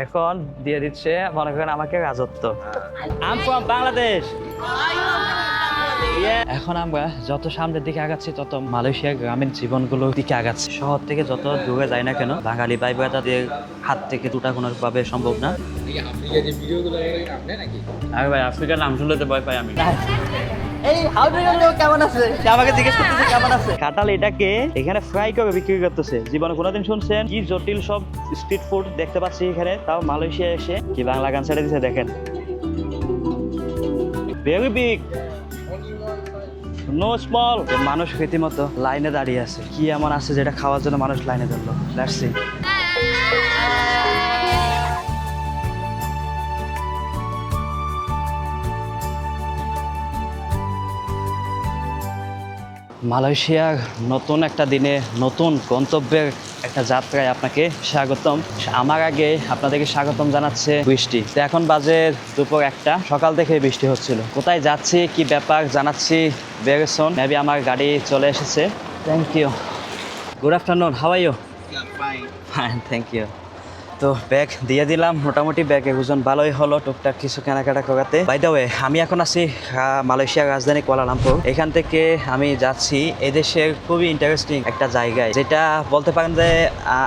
এখন দিয়ে দিচ্ছে মনে করেন আমাকে রাজত্ব। I am from Bangladesh. এখন আমরা যত সামনের দিকে আগাচ্ছি তত মালয়েশিয়ার গ্রামীণ জীবনগুলোর দিকে আগাচ্ছি। শহর থেকে যত দূরে যায় না কেন, বাঙালি ভাই ব্রাদারদের হাত থেকে দুটা কোনোভাবে সম্ভব না। আরে ভাই, আফ্রিকার নাম শুনলে তো ভয় পাই আমি। এই কেমন আছে? আমাকে জিজ্ঞেস করতেছে কেমন আছে। কাঁঠাল এটাকে এখানে ফ্রাই করে বিক্রি করতেছে। জীবনে কোনোদিন শুনছেন? কি জটিল সব স্ট্রিট ফুড দেখতে পাচ্ছি এখানে, তাও মালয়েশিয়া এসে। কি বাংলা গান ছেড়ে দিছে দেখেন। Very big, no small. মানুষ রীতিমতো লাইনে দাঁড়িয়ে আছে। কি এমন আছে যেটা খাওয়ার জন্য মানুষ লাইনে ধরলো? Let's see. মালয়েশিয়ার নতুন একটা দিনে নতুন গন্তব্যের একটা যাত্রায় আপনাকে স্বাগতম। আমার আগে আপনাদেরকে স্বাগতম জানাচ্ছে বৃষ্টি। তো এখন বাজে দুপুর 1টা, সকাল থেকে বৃষ্টি হচ্ছিল। কোথায় যাচ্ছি, কি ব্যাপার জানাচ্ছি ভেরি সুন। মেবি আমার গাড়ি চলে এসেছে। Thank you. Good afternoon, how are you? Fine, thank you. তো ব্যাগ দিয়ে দিলাম। মোটামুটি ব্যাগের ওজন ভালোই হলো টুকটাক কিছু কেনাকাটা করাতে। বাই দ্য ওয়ে, আমি এখন আছি মালয়েশিয়ার রাজধানী কুয়ালালামপুর। এখান থেকে আমি যাচ্ছি এদেশের খুবই ইন্টারেস্টিং একটা জায়গায়, যেটা বলতে পারেন যে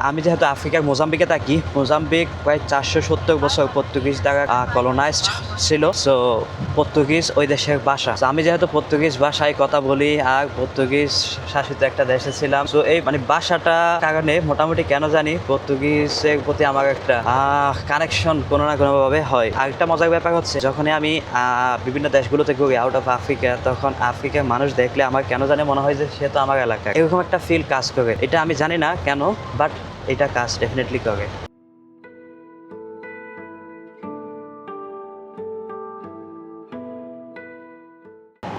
আমি যেহেতু আফ্রিকার মোজাম্বিকে থাকি, মোজাম্বিক প্রায় 470 বছর পর্তুগিজ দ্বারা কলোনাইজড ছিল। সো পর্তুগিজ ওই দেশের ভাষা। আমি যেহেতু পর্তুগিজ ভাষায় কথা বলি আর পর্তুগিজ শাসিত একটা দেশে ছিলাম, সো এই মানে ভাষাটা কারণে মোটামুটি কেন জানি পর্তুগিজের প্রতি আমার একটা কানেকশন কোনো না কোনোভাবে হয়। আর একটা মজার ব্যাপার হচ্ছে, যখনই আমি বিভিন্ন দেশগুলোতে ঘুরি আউট অফ আফ্রিকা, তখন আফ্রিকার মানুষ দেখলে আমার কেন জানি মনে হয় যে সে তো আমার এলাকায়। এরকম একটা ফিল কাজ করে। এটা আমি জানি না কেন, বাট এটা কাজ ডেফিনেটলি করে।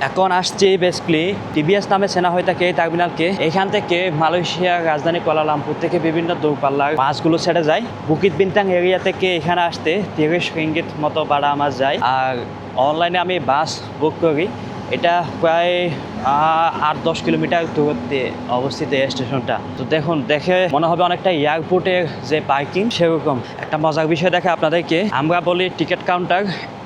এখন আসছি বেসিক্যালি টিবিএস নামে চেনা হয়ে থাকে এই টার্মিনালকে। এখান থেকে মালয়েশিয়ার রাজধানী কুয়ালালামপুর থেকে বিভিন্ন দূরপাল্লার বাসগুলো ছেড়ে যায়। বুকিত বিন্তাং এরিয়া থেকে এখানে আসতে 30 রিঙ্গিত মতো ভাড়া আমার যায়। আর অনলাইনে আমি বাস বুক করি। এটা প্রায় 8-10 কিলোমিটার দূরত্বে অবস্থিত এই স্টেশনটা। তো দেখুন, দেখে মনে হবে অনেকটা এয়ারপোর্টের যে পার্কিং সেরকম। একটা মজার বিষয় দেখে আপনাদেরকে, আমরা বলি টিকিট কাউন্টার,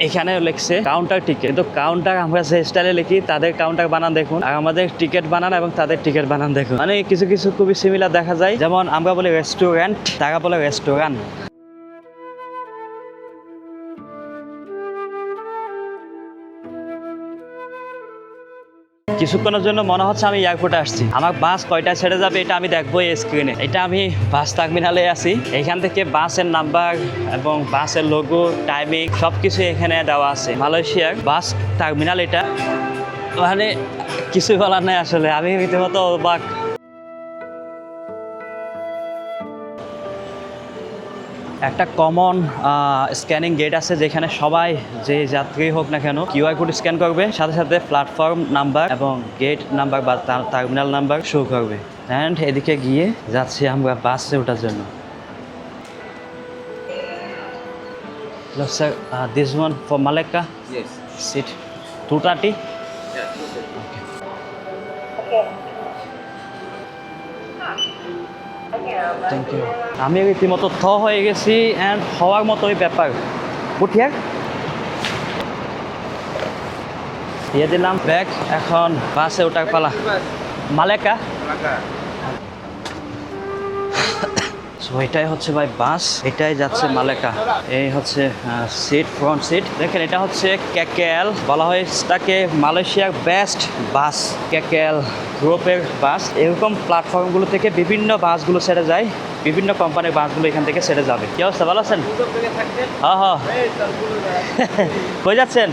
এখানে লিখছে কাউন্টার টিকিট, কিন্তু কাউন্টার আমরা যে স্টাইলে লিখি তাদের কাউন্টার বানান দেখুন, আর আমাদের টিকিট বানান এবং তাদের টিকিট বানান দেখুন, মানে কিছু কিছু খুবই সিমিলার দেখা যায়। যেমন আমরা বলি রেস্টুরেন্ট, তারা বলে রেস্টুরেন্ট। কিছুক্ষণের জন্য মনে হচ্ছে আমি এয়ারপোর্টে আসছি। আমার বাস কয়টা ছেড়ে যাবে এটা আমি দেখবো এই স্ক্রিনে। এটা আমি বাস টার্মিনালে আছি। এখান থেকে বাসের নাম্বার এবং বাসের লোগো, টাইমিং সবকিছু এখানে দেওয়া আছে। মালয়েশিয়ার বাস টার্মিনাল এটা, মানে কিছু বলার নাই আসলে। আমি রীতিমতো অবাক। একটা কমন স্ক্যানিং গেট আছে, যেখানে সবাই যে যাত্রী হোক না কেন কিউআর কোড স্ক্যান করবে, সাথে সাথে প্ল্যাটফর্ম নাম্বার এবং গেট নাম্বার বা টার্মিনাল নাম্বার শো করবে। অ্যান্ড এদিকে গিয়ে যাচ্ছি আমরা বাসে ওঠার জন্য। Look, sir, this one for Malacca? Yes. Seat 230? Thank you. আমি রীতিমতো হয়ে গেছি অ্যান্ড হওয়ার মতোই ব্যাপার। উঠিয়া দিয়ে দিলাম ব্যাগ, এখন বাসে ওঠার পালা। মালেকা। সো এটাই হচ্ছে ভাই বাস, এটাই যাচ্ছে মালেকা। এই হচ্ছে সিট, ফ্রন্ট সিট। দেখেন এটা হচ্ছে কেকেএল, বলা হয় এটাকে মালয়েশিয়ার বেস্ট বাস। কেকেএল গ্রুপের বাস। এরকম প্ল্যাটফর্মগুলো থেকে বিভিন্ন বাসগুলো ছেড়ে যায়, বিভিন্ন কোম্পানির বাসগুলো এখান থেকে ছেড়ে যাবে। কি অবস্থা, ভালো আছেন? হ্যাঁ হ্যাঁ। কই যাচ্ছেন?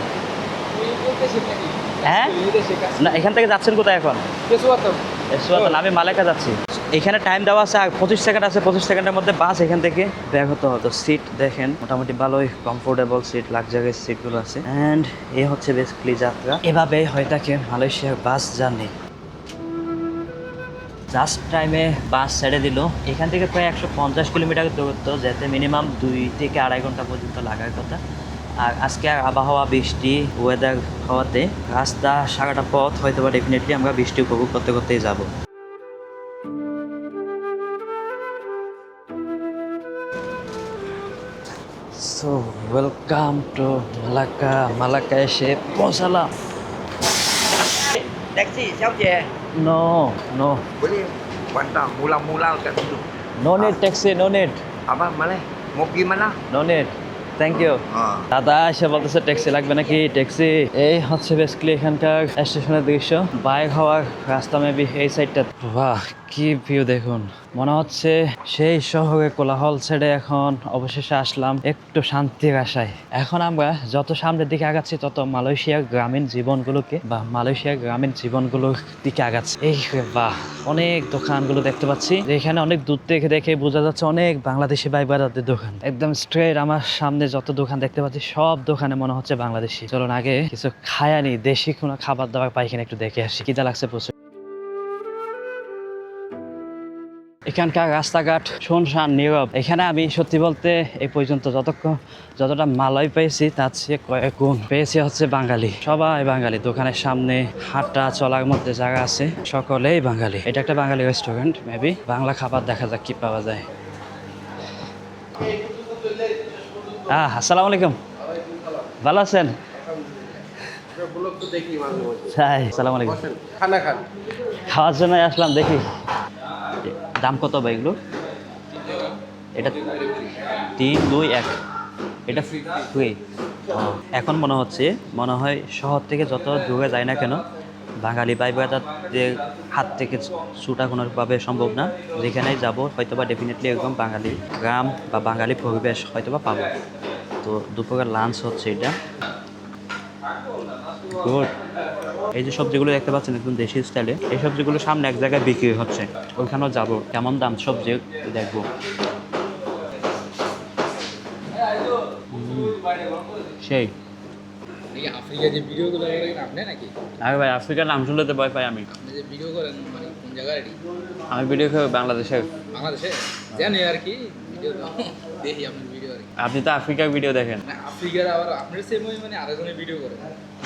হ্যাঁ না, এখান থেকে যাচ্ছেন কোথায় এখন? আমি মালেকা যাচ্ছি। এখানে টাইম দেওয়া আছে আর 25 সেকেন্ড আছে। 25 সেকেন্ডের মধ্যে বাস এখান থেকে বের হতে হতো। সিট দেখেন মোটামুটি ভালোই কমফোর্টেবল সিট, লাক্সারিয়াস সিটগুলো আছে। অ্যান্ড এই হচ্ছে বেসিক্যালি যাত্রা। এভাবে হয়ে থাকে মালয়েশিয়ার বাস জার্নি। জাস্ট টাইমে বাস ছেড়ে দিল। এখান থেকে প্রায় 150 কিলোমিটার দূরত্ব, যেতে মিনিমাম 2 থেকে 2.5 ঘন্টা পর্যন্ত লাগার কথা। আর আজকে আবহাওয়া বৃষ্টি ওয়েদার হওয়াতে রাস্তা সারাটা পথ হয়তো বা ডেফিনেটলি আমরা বৃষ্টি উপভোগ করতে করতেই যাব। So welcome to Malacca. Malacca এসে পৌঁছালাম। Taxi, sao chị? No no Boleh pantang mula-mula kat situ. No need taxi, no need, Abang mana? Mau pergi mana? No need, thank you. দাদা এসে বলতেছে ট্যাক্সি লাগবে নাকি, ট্যাক্সি। এই হচ্ছে basically এখানকার স্টেশনের দৃশ্য। বাইক হওয়ার রাস্তা মেবি এই সাইডটা। বাহ, কি ভিউ দেখুন। মনে হচ্ছে সেই শহরে কোলাহল ছেড়ে এখন অবশেষে আসলাম একটু শান্তির আশায়। এখন আমরা যত সামনের দিকে আগাচ্ছি তত মালয়েশিয়ার গ্রামীণ জীবনগুলোর দিকে আগাচ্ছি। এই বাহ, অনেক দোকানগুলো দেখতে পাচ্ছি। এখানে অনেক দূর থেকে দেখে বোঝা যাচ্ছে অনেক বাংলাদেশি ভাই বোনেদের দোকান। একদম স্ট্রেট আমার সামনে যত দোকান দেখতে পাচ্ছি সব দোকানে মনে হচ্ছে বাংলাদেশি। চলুন আগে কিছু খায়ানি, দেশি কোনো খাবার দাবার পাই কিনা একটু দেখে আসি। খিদা লাগছে প্রচুর। এখানকার রাস্তাঘাট শুনশান, নীরব। এখানে আমি সত্যি বলতে এই পর্যন্ত যতটা মালয় পেয়েছি তার চেয়ে কয়েক গুণ পেয়েছি হচ্ছে বাঙালি। সবাই বাঙালি। দোকানের সামনে হাঁটা চলার মধ্যে জায়গা আছে, সকলেই বাঙালি। এটা একটা বাঙালি রেস্টুরেন্ট, মেবি বাংলা খাবার দেখা যাক কি পাওয়া যায়। আসসালামু আলাইকুম, ভালো আছেন? আসসালামু আলাইকুম। খাওয়ার জন্য আসলাম, দেখি দাম কত ভাই এগুলো? এটা 3, 2, 1, এটা ফ্রি। এখন মনে হয় শহর থেকে যত দূরে যায় না কেন বাঙালি ভাই বোনেদের হাত থেকে ছুটা কোনোভাবে সম্ভব না। যেখানেই যাব হয়তোবা ডেফিনেটলি এরকম বাঙালি গ্রাম বা বাঙালি পরিবেশ হয়তোবা পাবো। তো দুপুরের লাঞ্চ হচ্ছে এটা। গুড। এই যে সবজিগুলো দেখতে পাচ্ছেন একদম দেশি স্টাইলে, এই সবজিগুলো সামনে এক জায়গায় বিক্রি হচ্ছে, ওইখানেও যাবো। কেমন দাম সবজি দেখবো। সেই আফ্রিকা যে ভিডিওগুলো করেন আপনি নাকি? আরে ভাই, আফ্রিকার নাম শুনলে তো ভয় পাই আমি। আপনি যে ভিডিও করেন মানে কোন জায়গায়? আমি ভিডিও করি বাংলাদেশের। বাংলাদেশে জানি আর কি, ভিডিও দেখি আপনার ভিডিও আর কি। আপনি তো আফ্রিকার ভিডিও দেখেন। মানে আফ্রিকার আবার আপনার সেম ওই মানে আরেকজনের ভিডিও করেন।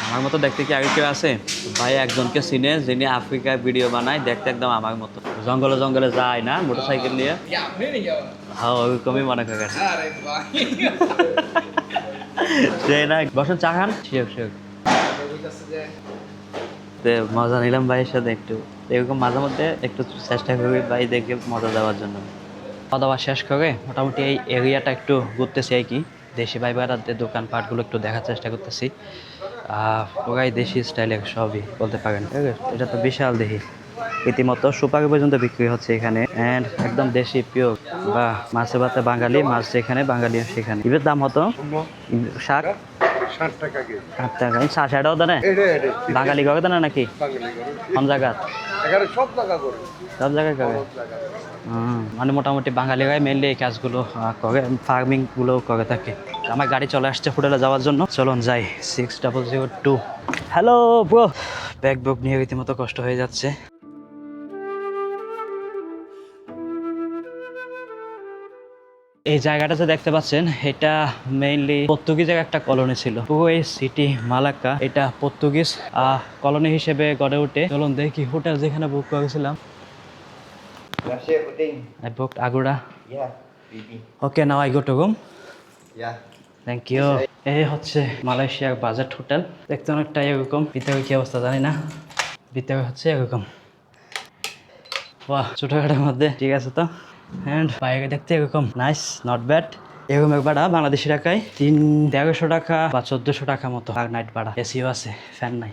আমার মতো দেখতে কি আগে কেউ আছে? ভাই একজনকে চিনে যিনি আফ্রিকার ভিডিও বানায়, দেখতে একদম আমার মতো। জঙ্গলে জঙ্গলে যায় না মোটরসাইকেল নিয়ে। কি আপনি নাকি আবার? হ্যাঁ, ওইরকমই মনে করে। আরে ভাই সেই না, বসেন চা খান। শিওর মজা নিলাম ভাইয়ের সাথে একটু। এরকম মাঝে মধ্যে একটু চেষ্টা করি ভাই দেখে মজা দেওয়ার জন্য। খাওয়া দাওয়া শেষ করে মোটামুটি এই এরিয়াটা একটু ঘুরতেছি আর কি। দেশি ভাই বোনেদের দোকানপাটগুলো একটু দেখার চেষ্টা করতেছি। পুরাই দেশি স্টাইলের সবই বলতে পারেন। এটা তো বিশাল দেখি, রীতিমতো সুপারি পর্যন্ত বিক্রি হচ্ছে এখানে। অ্যান্ড একদম দেশি পিওর। বা মাছে ভাতে বাঙালি, মাছ যেখানে বাঙালি সেখানে। ইবের দাম হতো শাক 60 টাকা কেজি। 8 টাকা। শাড়িটাও দেনে বাঙালি করে দেনে নাকি? কোন জায়গা? সব টাকা করে। সব জায়গায় করে। মানে মোটামুটি বাঙালিরাই মেনলি এই কাজগুলো করে, ফার্মিং গুলো করে থাকে। আমার গাড়ি চলে আসছে হোটেলে যাওয়ার জন্য, চলুন যাই। 6002। হ্যালো ব্রো, ব্যাগ বুক নিয়ে রীতিমতো কষ্ট হয়ে যাচ্ছে। এই জায়গাটা যে দেখতে পাচ্ছেন এটা মেইনলি পর্তুগিজের একটা কলোনি ছিল। পুরো এই সিটি মালাক্কা এটা পর্তুগিজ কলোনি হিসেবে গড়ে ওঠে। চলুন দেখি হোটেল যেখানে বুক করেছিলাম। I booked Agoda. Okay, now I go to room. Thank you. এই হচ্ছে মালয়েশিয়ার বাজেট হোটেল। দেখতে অনেকটা এরকম, ভিতরে কি অবস্থা জানি না। ভিতরে হচ্ছে এরকম। বাহ, ছোটখাটোর মধ্যে ঠিক আছে তো। অ্যান্ড বাইরে দেখতে এরকম নাইস, নট ব্যাড। এরকম এক ভাড়া বাংলাদেশি টাকায় 1300 টাকা বা 1400 টাকা মতো আর নাইট ভাড়া। এসিও আছে, ফ্যান নাই।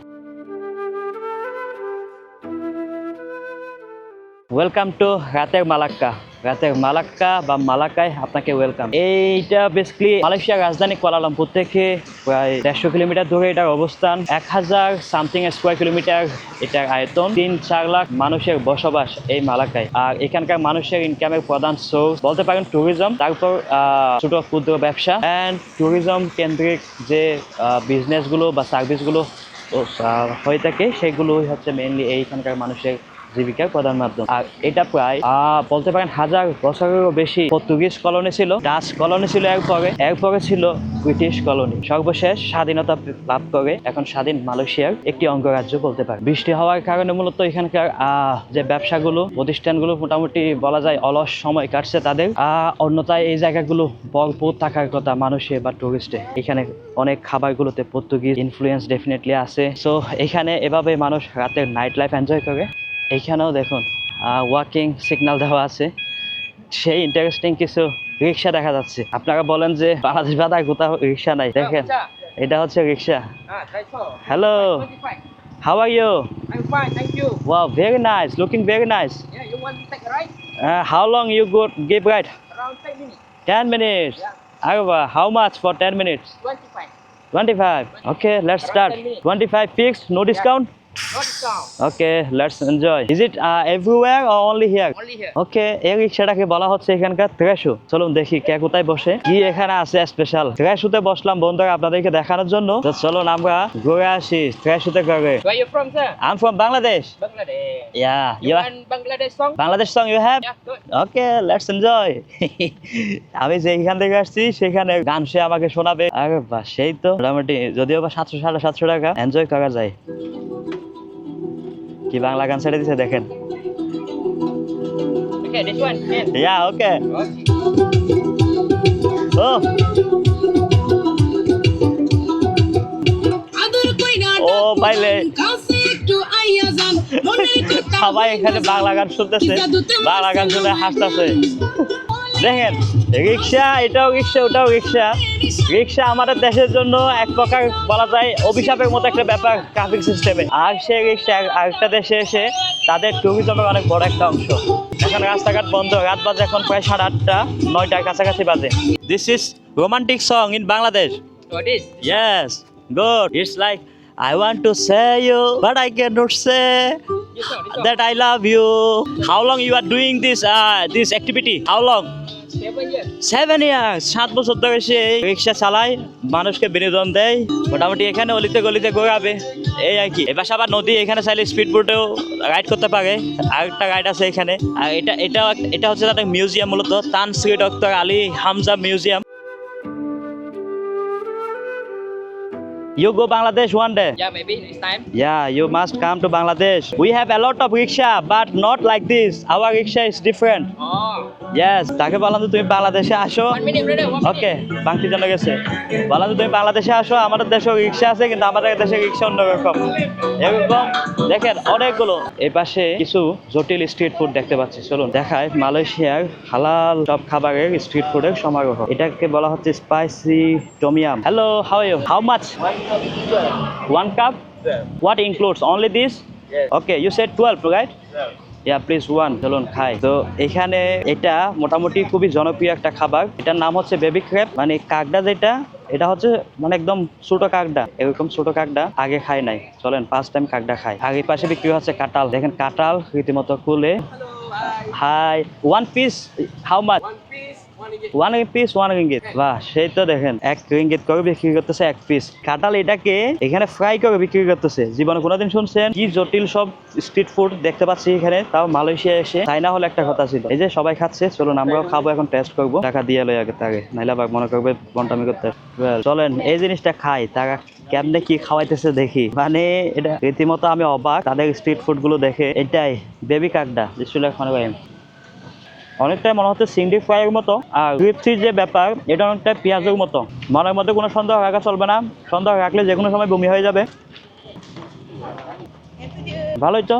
ওয়েলকাম টু রাতের মালাক্কা। রাতের মালাক্কা বা মালাক্কায় আপনাকে ওয়েলকাম। এইটা বেসিক্যালি মালয়েশিয়ার রাজধানী কুয়ালালামপুর থেকে প্রায় 150 কিলোমিটার দূরে এটার অবস্থান। 1000 সামথিং স্কোয়ার কিলোমিটার এটার আয়তন। 3-4 লাখ মানুষের বসবাস এই মালাক্কায়। আর এখানকার মানুষের ইনকামের প্রধান সোর্স বলতে পারেন ট্যুরিজম, তারপর ছোট ক্ষুদ্র ব্যবসা অ্যান্ড ট্যুরিজম কেন্দ্রিক যে বিজনেসগুলো বা সার্ভিসগুলো হয়ে থাকে সেগুলোই হচ্ছে মেইনলি এইখানকার মানুষের জীবিকার প্রধান মাধ্যম। আর এটা প্রায় বলতে পারেন 1000 বছরেরও বেশি পর্তুগিজ কলোনি ছিল, ডাচ কলোনি ছিল, এরপরে ছিল ব্রিটিশ কলোনি। সর্বশেষ স্বাধীনতা লাভ করে এখন স্বাধীন মালয়েশিয়ার একটি অঙ্গরাজ্য বলতে পারে। বৃষ্টি হওয়ার কারণে মূলত এখানকার যে ব্যবসাগুলো প্রতিষ্ঠানগুলো মোটামুটি বলা যায় অলস সময় কাটছে তাদের। অন্যথায় এই জায়গাগুলো ভরপুর থাকার কথা মানুষে বা টুরিস্টে। এখানে অনেক খাবারগুলোতে পর্তুগিজ ইনফ্লুয়েন্স ডেফিনেটলি আছে। সো এখানে এভাবে মানুষ রাতের নাইট লাইফ এনজয় করে। এইখানেও দেখুন ওয়াকিং সিগন্যাল দেওয়া আছে। সেই ইন্টারেস্টিং কিছু রিক্সা দেখা যাচ্ছে। আপনারা বলেন যে বাংলাদেশ বাজার কোথাও রিক্সা নাই, দেখেন এটা হচ্ছে rickshaw. Hello, how are you? I'm fine, thank you. Wow, very nice, looking very nice. Yeah, you want to take a ride? How long you go give ride? Around 10 minutes. 10 minutes. How much for 10 minutes? 25. 25. Okay, let's start. 25 fixed, no discount? No discount. Okay, let's enjoy. Is it everywhere or only here? Only here. ওকে, এই রিক্সাটাকে বলা হচ্ছে এখানকার ত্রেশু। চলুন দেখি কে কোথায় বসে। কি এখানে আছে স্পেশাল। ত্রেশুতে বসলাম বন্ধুরা আপনাদেরকে দেখানোর জন্য। তো চলুন আমরা ঘুরে আসি ত্রেশুতে করে। Where you from, sir? I'm from Bangladesh. Bangladesh. Yeah, You you are want Bangladesh song? Bangladesh song you have? Yeah, good. Okay, let's enjoy. আমি যেখান থেকে আসছি সেখানে গান সে আমাকে শোনাবে। আরে বাহ, সেই তো মোটামুটি, যদিও বা 700-750 টাকা এনজয় করা যায়। কি বাংলা গান ছেড়ে দিছে দেখেন। Okay, this one. Yes. Yeah okay. Okay. ও ও বাইলে সবাই এখানে বাংলা গান শুনতেছে, বাংলা গান শুনে হাসতেছে। দেখেন রিক্সা, এটাও রিক্সা ওটাও রিক্সা। রিক্সা আমাদের দেশের জন্য এক প্রকার বলা যায় অভিশাপের মতো একটা ব্যাপার ট্রাফিক সিস্টেমে। আর সেই রিক্সা আরেকটা দেশে এসে তাদের ট্যুরিজমের অনেক বড় একটা অংশ। এখন রাস্তাঘাট বন্ধ, রাত বাজে এখন প্রায় 8:30, 9টার কাছাকাছি বাজে। This is romantic song in Bangladesh. What is? Yes, good. It's like I want to say you, but I cannot say This one. that I love you. How long you are doing this activity? How long? 7 years. 7 years. 7 বছর ধরে সে রিক্সা চালায়, মানুষকে বিনোদন দেয়। মোটামুটি এখানে অলিতে গলিতে ঘোরাবে, এই আর কি। এবার আবার নদী, এখানে চাইলে স্পিড বোটেও রাইড করতে পারে। আরেকটা রাইড আছে এখানে। আর এটা হচ্ছে তাদের মিউজিয়াম, মূলত তান Shri doctor Ali Hamza museum. You go Bangladesh one day. Yeah, maybe next time. Yeah, you must come to Bangladesh. We have a lot of rickshaw, but not like this. Our rickshaw is different. Oh. Yes, তাকে বললাম যে তুমি বাংলাদেশে আসো। 1 minute, brother. 1 minute. ওকে, বাংতি জানা গেছে। বললাম যে তুমি বাংলাদেশে আসো, আমাদের দেশেও রিক্সা আছে, কিন্তু আমাদের দেশে রিক্সা অন্যরকম। এরকম দেখেন অনেকগুলো। এই পাশে কিছু জটিল স্ট্রিট ফুড দেখতে পাচ্ছি। চলুন দেখায় মালয়েশিয়ার হালাল সব খাবারের স্ট্রিট ফুডের সমারোহ। এটাকে বলা হচ্ছে spicy tom yum. Hello, how are you? How much? 1 cup? What includes? Only this? Yes. Okay, you said 12, right? Yeah, please 1. চলুন খাই। তো এখানে এটা মোটামুটি খুবই জনপ্রিয় একটা খাবার। এটার নাম হচ্ছে বেবি ক্র্যাব, মানে কাকড়া যেটা। এটা হচ্ছে মানে একদম ছোট কাকড়া, এরকম ছোট কাকড়া আগে খাই নাই। চলেন ফার্স্ট টাইম কাকড়া খাই। আর এই পাশে বিক্রি হচ্ছে কাঁঠাল। দেখেন কাঁঠাল রীতিমতো খুলে। Hi, 1 piece how much? 1 piece 1 ringgit। বাহ, সেই তো দেখেন 1 ringgit করে বিক্রি করতেছে 1 পিস কাঁঠাল। এটাকে এখানে ফ্রাই করে বিক্রি করতেছে। জীবনে কোনোদিন শুনছেন? কি জটিল সব স্ট্রিট ফুড দেখতে পাচ্ছি এখানে, তাও মালয়েশিয়া এসে। তাই না হলে একটা কথা ছিল। এই যে সবাই খাচ্ছে, চলুন আমরাও খাবো, এখন টেস্ট করবো। টাকা দিয়ে লই আগে তাকে, নাইলে আবার মনে করবে বন্টামি করতে। চলেন এই জিনিসটা খাই, তারা কেমনে কি খাওয়াইতেছে দেখি। মানে এটা রীতিমতো আমি অবাক তাদের স্ট্রিট ফুড গুলো দেখে। এটাই বেবি কাকড়া, অনেকটাই মনে হচ্ছে চিংড়ি ফ্রাইয়ের মতো। আর ক্রিপসির যে ব্যাপার, এটা অনেকটা পেঁয়াজের মতো। মনের মধ্যে কোনো সন্দেহ রাখা চলবে না, সন্দেহ রাখলে যে কোনো সময় বমি হয়ে যাবে। ভালোই তো।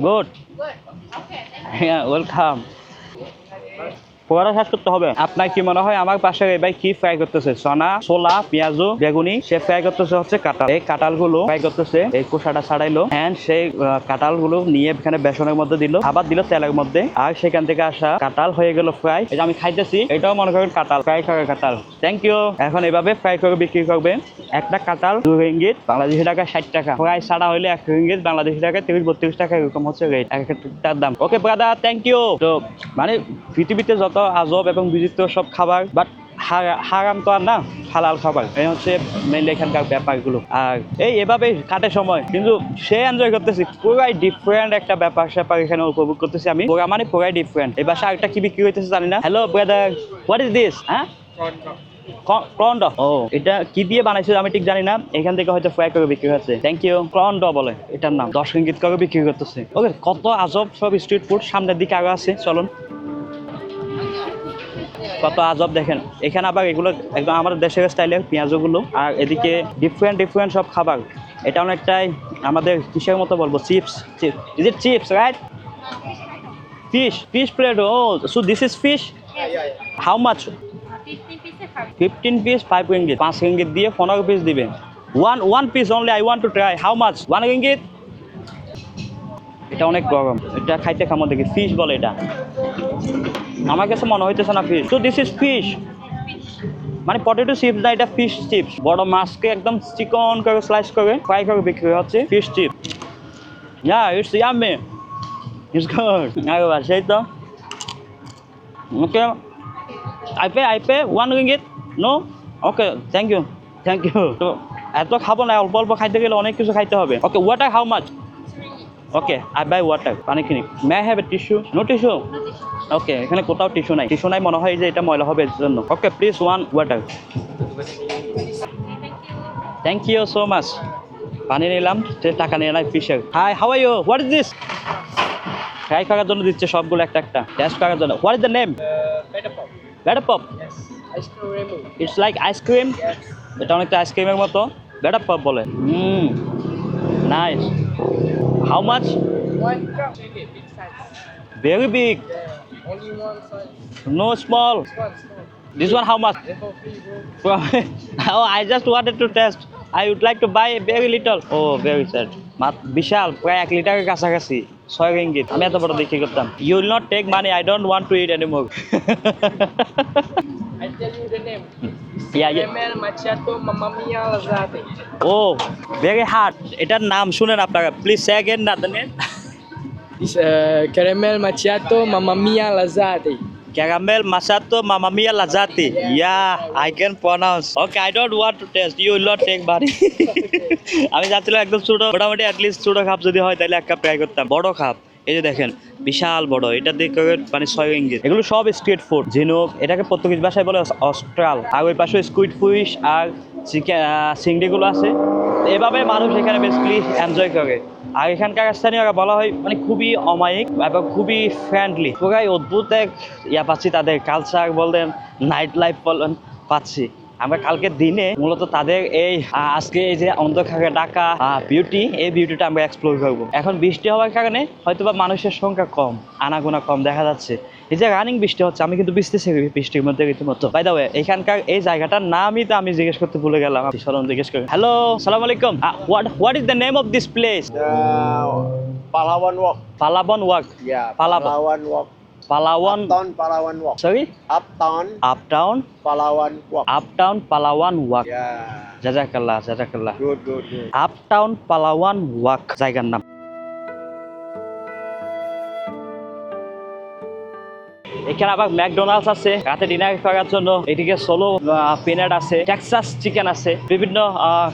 গুড। হ্যাঁ, ওয়েলকাম। পড়া শেষ করতে হবে। আপনার কি মনে হয় আমার পাশে ভাই কি ফ্রাই করতেছে? চনা, ছোলা, পেঁয়াজু, বেগুনি। সে ফ্রাই করতেছে হচ্ছে কাঁঠাল। এই কাঁঠালগুলো ফ্রাই করতেছে, এই কোষাটা ছাড়াইলো, এন্ড সেই কাঁঠালগুলো নিয়ে এখানে বেসনের মধ্যে দিল, আবার দিল তেলের মধ্যে। আর সেখান থেকে আসা কাঁঠাল হয়ে গেল ফ্রাই। এই যে আমি খাইতেছি, এটাও মনে করেন কাঁঠাল, ফ্রাই করে কাঁঠাল। Thank you. এখন এভাবে ফ্রাই করে বিক্রি করবে। একটা কাঁঠাল 2 ringgit, বাংলাদেশি টাকা 60 টাকা। ফ্রাই ছাড়া হইলে 1 ringgit, বাংলাদেশি টাকা 30-32 টাকা, এরকম হচ্ছে রেট এক একটার দাম। Okay brother, thank you. তো মানে পৃথিবীতে যত আজব এবং বিচিত্র সব খাবার, বাট হারাম তো আর না, হালাল খাবার। এই হচ্ছে মেনলি এখানকার ব্যাপারগুলো। আর এভাবে কাটে সময়, কিন্তু সে এনজয় করতেছি। পুরাই ডিফারেন্ট একটা ব্যাপার স্যাপার এখানে উপভোগ করতেছি আমি। পুরা মানে পুরাই ডিফারেন্ট। এই বাসা আরেকটা কি বিক্রি হইতেছে জানি না। Hello brother, what is this? হ্যাঁ, ক্রন্ড ও এটা কি দিয়ে বানাইছে আমি ঠিক জানি না, এখান থেকে হয়তো ফ্রাই করে বিক্রি হচ্ছে। Thank you. ক্রন্ড বলে এটার নাম, 10 রিঙ্গিত করে বিক্রি করতেছে। ওকে, কত আজব সব স্ট্রিট ফুড সামনের দিকে আগে আছে, চলুন। কত আজব দেখেন, এখানে আবার এগুলো একদম আমাদের দেশের স্টাইলের পেঁয়াজগুলো, আর এদিকে ডিফারেন্ট ডিফারেন্ট সব খাবার। এটা অনেকটাই আমাদের কিসের মতো বলবো, chips. Is it chips, right? Fish plate. Oh so this is fish. How much? 15 piece 5 ringgit। 5 ringgit দিয়ে 15 পিস দিবে। one piece only I want to try. How much? 1 ringgit। এটা অনেক গরম, এটা খাইতে খামো দেখি। ফিশ বলে এটা, আমার কাছে মনে হইতেছে না ফিশ। তো দিস ইজ ফিশ, মানে পটেটো চিপস না, এটা ফিশ চিপস। বড় মাছকে একদম চিকন করে স্লাইস করে ফ্রাই করে বিক্রি হচ্ছে fish chips. Yeah it's yummy, it's good. আরে বাহ, সেই তো। ওকে, I pay 1 ringgit? No? Okay, thank you. তো এত খাবো না, অল্প অল্প খাইতে গেলে অনেক কিছু খাইতে হবে। Okay, water how much? Okay, I buy water, পানি কিনি। May I have a tissue? No tissue? Okay, এখানে কোথাও টিস্যু নাই, মনে হয় যে এটা ময়লা হবে এর জন্য। Okay, please 1 water. Thank you so much. পানি নিলাম, টাকা নিয়ে নাই ফিশের। Hi, how are you? What is this? Fry করার জন্য দিচ্ছে সবগুলো একটা একটা, টেস্ট করার জন্য। What is the name? Better pop. Ice cream. It's like ice cream. এটা অনেকটা আইসক্রিমের মতো। Better pop বলে। Nice. How much? 1 cup. Big size. Very big. Yeah. Only one size. No small. This one small. This one how much? This for free, bro. Oh, I just wanted to test. I would like to buy very little. Oh, very sad. বিশাল, প্রায় 1 লিটারের কাছাকাছি। 6 ringgit. আমি এত বড় দেখি করতাম। You will not take money. I don't want to eat anymore. I tell you the name. Yeah. Caramel macchiato mamma mia latte. Oh, very hard. এটার নাম শুনেন আপনারা। Please say again the name. This caramel macchiato mamma mia latte. Caramel macchiato mamma mia latte. Yeah, I can pronounce. Okay, I don't want to test. You will not take money. আমি যাচ্ছিলাম একদম ছোট, মোটামুটি at least ছোট cup যদি হয় তাহলে এক কাপ ট্রাই করতাম। বড় কাপ, এই যে দেখেন বিশাল বড়, এটা দেখে মানে 6 রিঙ্গিত। এগুলো সব স্ট্রিট ফুড। ঝিনুক, এটাকে পর্তুগিজ ভাষায় বলে অস্ট্রাল। আর ওই পাশে স্কুইড ফিশ আর চিকেন, চিংড়িগুলো আছে। এভাবে মানুষ এখানে বেসিক্যালি এনজয় করে। আর এখানকার স্থানীয়রা বলা হয় মানে খুবই অমায়িক এবং খুবই ফ্রেন্ডলি। পুরাই অদ্ভুত এক পাচ্ছি, তাদের কালচার বলেন, নাইট লাইফ বলেন পাচ্ছি। আমরা কালকের দিনে মূলত তাদের এই আজকে এই যে অন্ধকারে ঢাকা বিউটি, এই বিউটিটা আমরা এক্সপ্লোর করবো। এখন বৃষ্টি হওয়ার কারণে হয়তোবা মানুষের সংখ্যা কম, আনাগোনা কম দেখা যাচ্ছে। এই যে রানিং বৃষ্টি হচ্ছে, আমি কিন্তু ভিজতেছি বৃষ্টির মধ্যে রীতিমতো। বাই দ্য ওয়ে, এখানকার এই জায়গাটার নামই তো আমি জিজ্ঞেস করতে ভুলে গেলাম। চলুন জিজ্ঞেস করি। হ্যালো, সালাম আলাইকুম। What is the name of this place? Palawan Walk. Palawan walk. Yeah, Palawan. Palawan Walk. Palawan, Uptown Palawan Walk. Sorry, Uptown uptown Palawan Walk. Palawan walk. Yeah. জাজাকাল্লাহ। Good. আপটাউন পালাওয়ান ওয়াক জায়গার নাম। এখানে আবার McDonald's আছে রাতে dinner করার জন্য। এদিকে সোলো পিনাট আছে, টেক্সাস চিকেন আছে, বিভিন্ন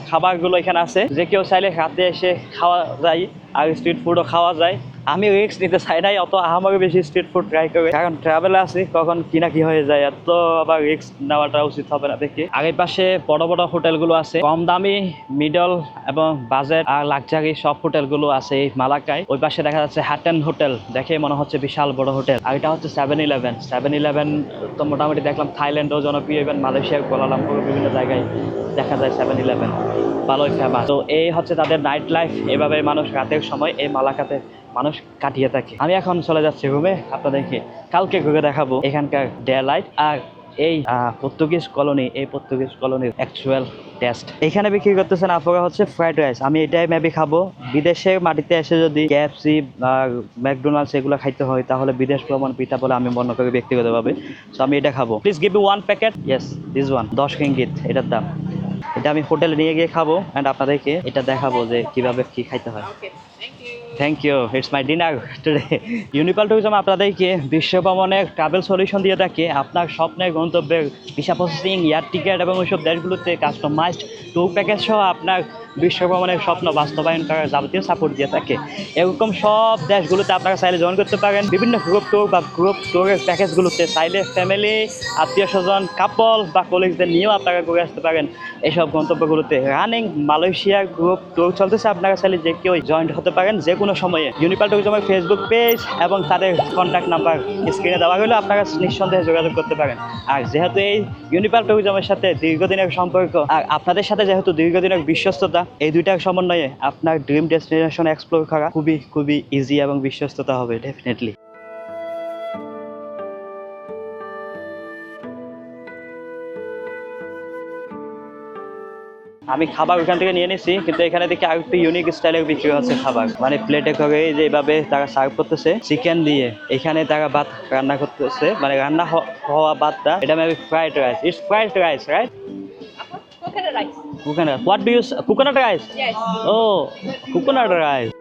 খাবারগুলো এখানে আছে, যে কেউ চাইলে রাতে এসে খাওয়া যায় আর স্ট্রিট ফুডও খাওয়া যায়। আমি রিস্ক নিতে চাই নাই অত আমাকে বেশি স্ট্রিট ফুড ট্রাই করে, কারণ ট্রাভেলে আছি, কখন কিনা কি হয়ে যায়, এত আবার রিস্ক নেওয়াটা উচিত হবে না দেখি। আর এই পাশে বড় বড় হোটেলগুলো আছে, কম দামি, মিডল এবং বাজেট আর লাক্সারি সব হোটেলগুলো আছে এই মালাক্কায়। ওই পাশে দেখা যাচ্ছে হ্যাটেন হোটেল, দেখে মনে হচ্ছে বিশাল বড় হোটেল। আর এটা হচ্ছে 7-11 তো মোটামুটি দেখলাম থাইল্যান্ডও জনপ্রিয়, ইভেন মালয়েশিয়ার কুয়ালালামপুর বিভিন্ন জায়গায় দেখা যায় 7-11 ভালোই ফেমাস। তো এই হচ্ছে তাদের নাইট লাইফ, এভাবে মানুষ রাতের সময় এই মালাক্কাতে মানুষ কাটিয়ে থাকে। আমি এখন চলে যাচ্ছি রুমে, আপনাদেরকে কালকে ঘুরে দেখাবো এখানকার ডে লাইট আর এই পর্তুগিজ কলোনি, এই পর্তুগিজ কলোনির অ্যাকচুয়াল টেস্ট। এখানে বিক্রি করতেছেন আপনারা হচ্ছে ফ্রাইড রাইস। আমি এটাই মেবি খাবো। বিদেশের মাটিতে এসে যদি KFC আর ম্যাকডোনাল্ডস এগুলো খাইতে হয় তাহলে বিদেশ ভ্রমণ পিঠা বলে আমি মনে করি ব্যক্তিগতভাবে। সো আমি এটা খাবো। Please give me 1 packet. Yes, this one. 10 ringgit এটার দাম। এটা আমি হোটেলে নিয়ে গিয়ে খাবো অ্যান্ড আপনাদেরকে এটা দেখাবো যে কিভাবে কি খাইতে হয়। Thank you, it's my dinner today. ইউনিপাল ট্যুরিজম আপনাদেরকে বিশ্ব ভ্রমণের ট্রাভেল সলিউশন দিয়ে থাকে। আপনার স্বপ্নের গন্তব্যের ভিসা প্রসেসিং, এয়ার টিকেট এবং ওইসব দেশগুলোতে কাস্টমাইজড ট্যুর প্যাকেজ সহ আপনার বিশ্ব ভ্রমণের স্বপ্ন বাস্তবায়ন করার যাবতীয় সাপোর্ট দিয়ে থাকে। এরকম সব দেশগুলোতে আপনারা চাইলে জয়েন করতে পারেন। বিভিন্ন গ্রুপ ট্যুর বা গ্রুপ ট্যুরের প্যাকেজগুলোতে চাইলে ফ্যামিলি, আত্মীয় স্বজন, কাপল বা কলিগদের নিয়েও আপনারা ঘুরে আসতে পারেন এইসব গন্তব্যগুলোতে। রানিং মালয়েশিয়ার গ্রুপ ট্যুর চলতেছে, আপনারা চাইলে যে কেউ জয়েন্ট হতে পারেন যে কোনো সময়ে। ইউনিপাল ট্যুরিজমের ফেসবুক পেজ এবং তাদের কন্ট্যাক্ট নাম্বার স্ক্রিনে দেওয়া হলে আপনারা নিঃসন্দেহে যোগাযোগ করতে পারেন। আর যেহেতু এই ইউনিপাল ট্যুরিজমের সাথে দীর্ঘদিনের সম্পর্ক আর আপনাদের সাথে যেহেতু দীর্ঘদিনের বিশ্বস্ততা, এই দুইটার সমন্বয়ে আপনার ড্রিম ডেস্টিনেশন এক্সপ্লোর করা খুবই খুবই ইজি এবং বিশ্বস্ততা হবে ডেফিনেটলি। আমি খাবার ওখান থেকে নিয়ে নিছি, কিন্তু এখানে দেখি আর একটু ইউনিক স্টাইলের বিক্রি হচ্ছে খাবার, মানে প্লেটে করে যেভাবে তারা সার্ভ করতেছে চিকেন দিয়ে। এখানে তারা ভাত রান্না করতেছে, মানে রান্না হওয়া ভাতটা এটা maybe fried rice. It's fried rice, right? Coconut rice. Coconut. What do you coconut rice? Yes. Oh, coconut rice.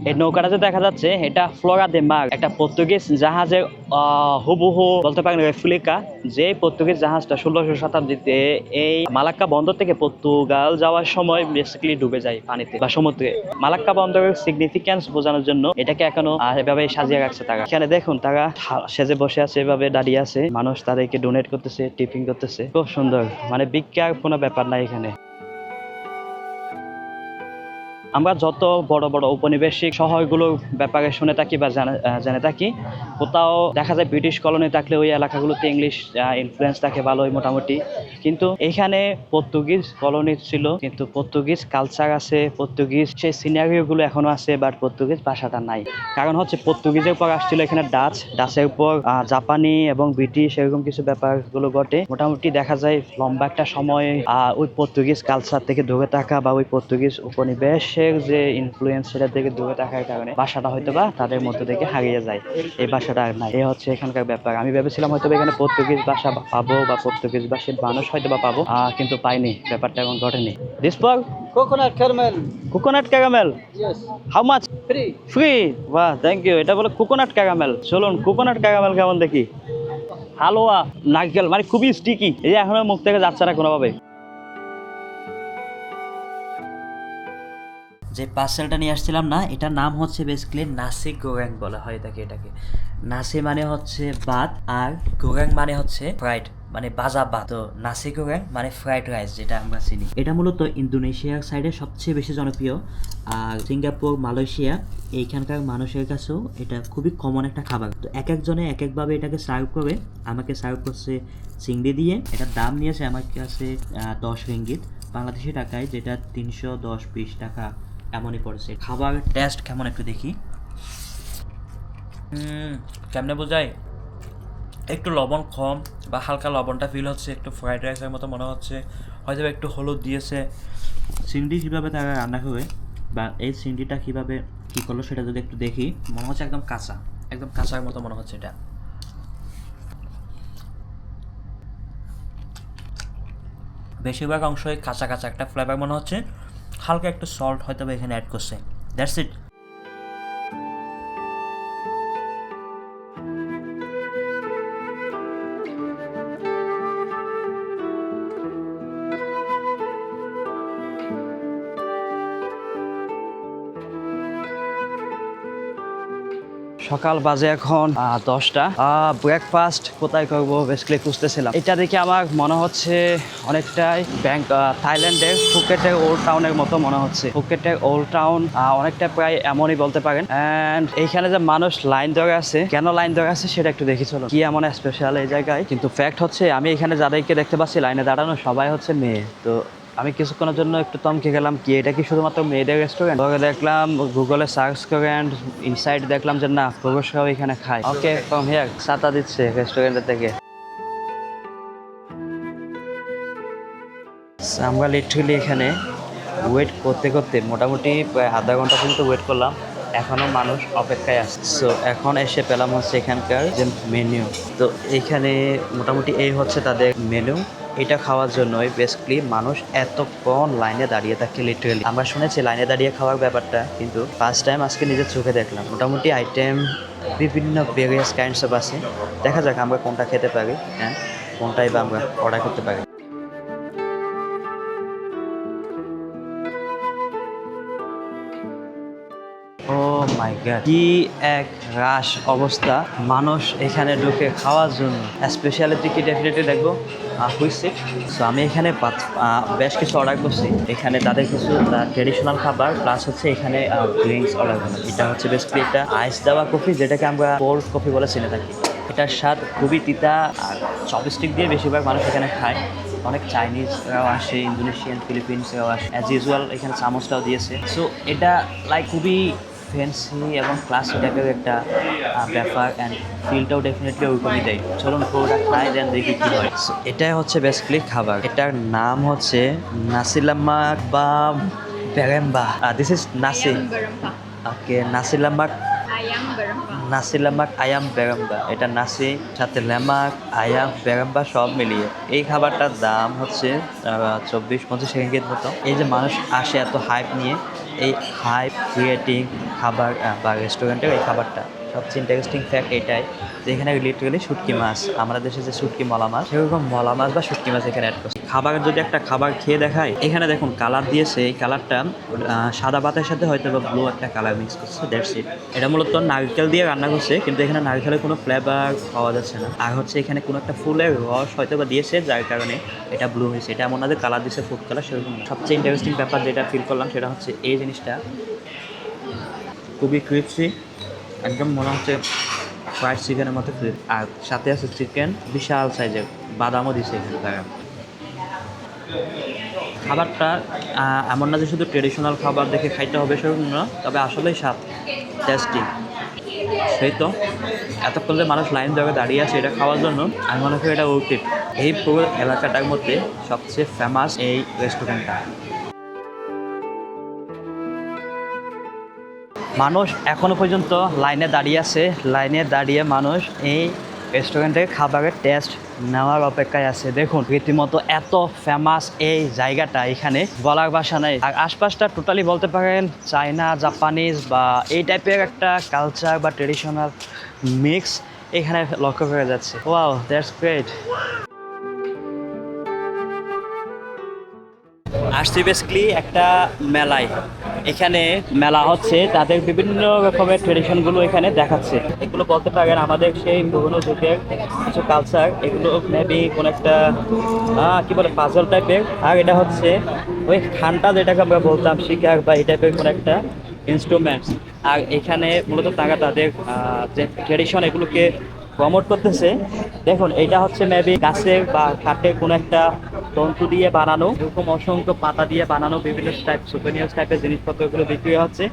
এই নৌকাটাতে দেখা যাচ্ছে এটা ফ্লোরা দে মার, একটা পর্তুগিজ জাহাজের হুবহু বলতে পারেন রেপ্লিকা। যে পর্তুগিজ জাহাজটা 16শো শতাব্দীতে এই মালাক্কা বন্দর থেকে পর্তুগাল যাওয়ার সময় বেসিক্যালি ডুবে যায় পানিতে বা সমুদ্রে। মালাক্কা বন্দরের সিগনিফিক্যান্স বোঝানোর জন্য এটাকে এখনো এভাবে সাজিয়ে রাখছে তারা। এখানে দেখুন তারা সেজে বসে আছে, এভাবে দাঁড়িয়ে আছে, মানুষ তাদেরকে ডোনেট করতেছে, টিপিং করতেছে। খুব সুন্দর, মানে বিজ্ঞার কোনো ব্যাপার নাই এখানে। আমরা যত বড় বড় ঔপনিবেশিক শহরগুলোর ব্যাপারে শুনে থাকি বা জেনে থাকি, কোথাও দেখা যায় ব্রিটিশ কলোনি থাকলে ওই এলাকাগুলোতে ইংলিশ ইনফ্লুয়েন্স থাকে ভালোই মোটামুটি, কিন্তু এখানে পর্তুগিজ কলোনি ছিল, কিন্তু পর্তুগিজ কালচার আছে, পর্তুগিজ সেই সিনারিওগুলো এখনো আছে, বাট পর্তুগিজ ভাষাটা নাই। কারণ হচ্ছে পর্তুগিজের পর আসছিল এখানে ডাচের পর জাপানি এবং ব্রিটিশ, এরকম কিছু ব্যাপারগুলো ঘটে। মোটামুটি দেখা যায় লম্বা একটা সময় ওই পর্তুগিজ কালচার থেকে দূরে থাকা বা ওই পর্তুগিজ উপনিবেশের যে ইনফ্লুয়েন্স সেটা থেকে দূরে থাকার কারণে ভাষাটা হয়তো বা তাদের মধ্যে থেকে হারিয়ে যায়। এই ভাষাটা আর নাই, এই হচ্ছে এখানকার ব্যাপার। আমি ভেবেছিলাম হয়তো এখানে পর্তুগিজ ভাষা পাবো বা পর্তুগিজ ভাষার মানুষ হয়তো বা পাবো, কিন্তু পাইনি, ব্যাপারটা এখন ঘটেনি। This for Coconut caramel. Coconut caramel, Yes. How much? Free. Free? বাহ, থ্যাংক ইউ। এটা বলে কোকোনাট ক্যারামেল। চলুন কোকোনাট ক্যারামেল কেমন দেখি। হালুয়া নারকেল, মানে খুবই স্টিকি, এই যে এখনো মুখ থেকে যাচ্ছে না কোনোভাবে। যে পার্সেলটা নিয়ে আসছিলাম না, এটার নাম হচ্ছে বেসিক্যালি নাসি গোরাং বলা হয় এটাকে। নাসি মানে হচ্ছে ভাত আর গোরাং মানে হচ্ছে ফ্রাইড, মানে ভাজা ভাত। তো নাসি গোরাং মানে ফ্রাইড রাইস, যেটা আমরা চিনি। এটা মূলত ইন্দোনেশিয়ার সাইডে সবচেয়ে বেশি জনপ্রিয়, আর সিঙ্গাপুর, মালয়েশিয়া এইখানকার মানুষের কাছেও এটা খুবই কমন একটা খাবার। তো এক একজনে এক একভাবে এটাকে সার্ভ করে। আমাকে সার্ভ করছে চিংড়ি দিয়ে। এটার দাম নিয়েছে আমার কাছে 10 রিঙ্গিত বাংলাদেশি টাকায়, যেটা 310-20 টাকা এমনই পড়েছে। খাবার টেস্ট কেমন একটু দেখি। কেমনে বোঝাই, একটু লবণ কম বা হালকা লবণটা ফিল হচ্ছে, একটু ফ্রাইড রাইসের মতো মনে হচ্ছে, হয়তো একটু হলুদ দিয়েছে। চিংড়ি কীভাবে তারা রান্না করে বা এই চিংড়িটা কীভাবে কী করলো সেটা যদি একটু দেখি, মনে হচ্ছে একদম কাঁচা, একদম কাঁচার মতো মনে হচ্ছে এটা। বেশিরভাগ অংশই কাঁচা কাঁচা একটা ফ্লেভার মনে হচ্ছে, হালকা একটু সল্ট হয়তো এখানে অ্যাড করছে, দ্যাটস ইট। সকাল বাজে এখন 10টা। ব্রেকফাস্ট কোথায় করবো বেসিক্যালি খুঁজতেছিলাম। এটা দেখে আমার মনে হচ্ছে অনেকটাই থাইল্যান্ডের ফুকেটের ওল্ড টাউনের মতো মনে হচ্ছে। ফুকেটের ওল্ড টাউন অনেকটা প্রায় এমনই বলতে পারেন। অ্যান্ড এইখানে যে মানুষ লাইন ধরে আছে, কেন লাইন ধরে আছে সেটা একটু দেখি চলো, কি এমন স্পেশাল এই জায়গায়। কিন্তু ফ্যাক্ট হচ্ছে আমি এখানে যাদেরকে দেখতে পাচ্ছি লাইনে দাঁড়ানো, সবাই হচ্ছে মেয়ে। তো আমি কিছুক্ষণের জন্য একটু থমকে গেলাম, কি এটা কি শুধুমাত্র মেয়েদের রেস্টুরেন্ট? পরে দেখলাম গুগলে সার্চ করে অ্যান্ড ইনসাইড দেখলাম যে না, পুরুষরাও এখানে খায়। ওকে, ফ্রম হিয়ার ছাতা দিচ্ছে রেস্টুরেন্টের থেকে। আমরা লিটারালি এখানে ওয়েট করতে করতে মোটামুটি প্রায় আধা ঘন্টা পর্যন্ত ওয়েট করলাম, এখনো মানুষ অপেক্ষায় আসছে। সো এখন এসে পেলাম হচ্ছে এখানকার যে মেনু। তো এখানে মোটামুটি এই হচ্ছে তাদের মেনু। এটা খাওয়ার জন্যই বেসিক্যালি মানুষ এতক্ষণ লাইনে দাঁড়িয়ে থাকে লিটারালি। আমরা শুনেছি লাইনে দাঁড়িয়ে খাওয়ার ব্যাপারটা, কিন্তু ফার্স্ট টাইম আজকে নিজের চোখে দেখলাম। মোটামুটি আইটেম বিভিন্ন ভেরিয়াস কাইন্ডস অফ আছে, দেখা যাক আমরা কোনটা খেতে পারি। হ্যাঁ, কোনটাই বা আমরা অর্ডার করতে পারি। ও মাই গড, কি এক রাশ অবস্থা মানুষ এখানে ঢুকে খাওয়ার জন্য। স্পেশালিটি কি ডেফিনেটলি দেখবো হুইসে। সো আমি এখানে বেশ কিছু অর্ডার করছি। এখানে তাদের কিছু ট্রেডিশনাল খাবার প্লাস হচ্ছে এখানে ড্রিঙ্কস অর্ডার করা। এটা হচ্ছে বেসিক্যালি এটা আইস দেওয়া কফি, যেটাকে আমরা কোল্ড কফি বলে চিনে থাকি। এটার স্বাদ খুবই তিতা আর চপস্টিক দিয়ে বেশিরভাগ মানুষ এখানে খায়। অনেক চাইনিজরাও আসে, ইন্দোনেশিয়ান, ফিলিপিন্সরাও আসে। অ্যাজ ইউজুয়াল এখানে চামচটাও দিয়েছে। সো এটা লাইক খুবই ফ্যান্সি এবং ক্লাসি টাইপের একটা ব্যাপার অ্যান্ড ফিলটাও ডেফিনেটলি ওইরকমই দেয়। চলুন পুরোটা খাই দেন দেখি কী হয়। So, এটাই হচ্ছে বেসিক্যালি খাবার। এটার নাম হচ্ছে নাসি লাম্বাক বা বেরেম্বা। দিস ইজ নাসি। Ayam berempah. ওকে, নাসি লাম্বাক, Ayam berempah. নাসি লাম্বাক আয়াম বেরেম্বা। এটা নাসি সাথে লেমাক আয়াম বেরেম্বা সব মিলিয়ে এই খাবারটার দাম হচ্ছে 24-25 রিঙ্গিত মতো। এই যে মানুষ আসে এত হাইপ নিয়ে, এই হাইপ ক্রিয়েটিং খাবার বা রেস্টুরেন্টের এই খাবারটা সবচেয়ে ইন্টারেস্টিং ফ্যাক্ট এটাই যে এখানে লিটারেলি শুটকি মাছ, আমাদের দেশে যে শুটকি মলা মাছ, সেরকম মলা মাছ বা শুটকি মাছ এখানে অ্যাড করছে। খাবারের যদি একটা খাবার খেয়ে দেখায়, এখানে দেখুন কালার দিয়েছে। এই কালারটা সাদা ভাতের সাথে হয়তো বা ব্লু একটা কালার মিক্স করছে, দ্যাটস ইট। এটা মূলত নারকেল দিয়ে রান্না করছে, কিন্তু এখানে নারকেলের কোনো ফ্লেভার পাওয়া যাচ্ছে না। আর হচ্ছে এখানে কোনো একটা ফুলের রস হয়তো বা দিয়েছে, যার কারণে এটা ব্লু হয়েছে। এটা এমন না যে কালার দিয়েছে ফুড কালার, সেরকম না। সবচেয়ে ইন্টারেস্টিং ব্যাপার যেটা ফিল করলাম সেটা হচ্ছে এই জিনিসটা খুবই ক্রিপসি, একদম মনে হচ্ছে ফ্রাইড চিকেনের মতো ফ্রিজ। আর সাথে আছে চিকেন বিশাল সাইজের, বাদামও দিছে এখানে তারা। খাবারটা এমন না যে শুধু ট্রেডিশনাল খাবার দেখে খাইতে হবে সেরকম না, তবে আসলেই স্বাদ টেস্টি। সেই তো এতক্ষণ যে মানুষ লাইন ধরে দাঁড়িয়ে আছে এটা খাওয়ার জন্য, আমি মনে করি এটা উচিত। এই পুরো এলাকাটার মধ্যে সবচেয়ে ফেমাস এই রেস্টুরেন্টটা। মানুষ এখনো পর্যন্ত লাইনে দাঁড়িয়ে আছে। লাইনে দাঁড়িয়ে মানুষ এই রেস্টুরেন্টের খাবারের টেস্ট নেওয়ার অপেক্ষায় আছে। দেখুন রীতিমতো এত ফেমাস এই জায়গাটা, এখানে বলার ভাষা নেই। আর আশপাশটা টোটালি বলতে পারেন চায়না, জাপানিজ বা এই টাইপের একটা কালচার বা ট্রেডিশনাল মিক্স এখানে লক্ষ্য করা যাচ্ছে। Wow, that's great. আসছি বেসিক্যালি একটা মেলায়। এখানে মেলা হচ্ছে, তাদের বিভিন্ন রকমের ট্রেডিশনগুলো এখানে দেখাচ্ছে। এগুলো বলতে পারেন আমাদের সেই পুরোনো যুগের কিছু কালচার। এগুলো মেবি কোনো একটা কি বলে পাজল টাইপের। আর এটা হচ্ছে ওই খানটা যেটাকে আমরা বলতাম শিকার বা এই টাইপের কোনো একটা ইনস্ট্রুমেন্টস। আর এখানে মূলত তারা তাদের যে ট্রেডিশন এগুলোকে প্রমোট করতেছে। দেখুন এটা হচ্ছে মেবি গাছের বা কাঠের কোনো একটা তন্তু দিয়ে বানানো, এরকম অসংখ্য পাতা দিয়ে বানানো বিভিন্ন টাইপ সুভেনিয়ার টাইপের জিনিসপত্রগুলো বিক্রি হচ্ছে।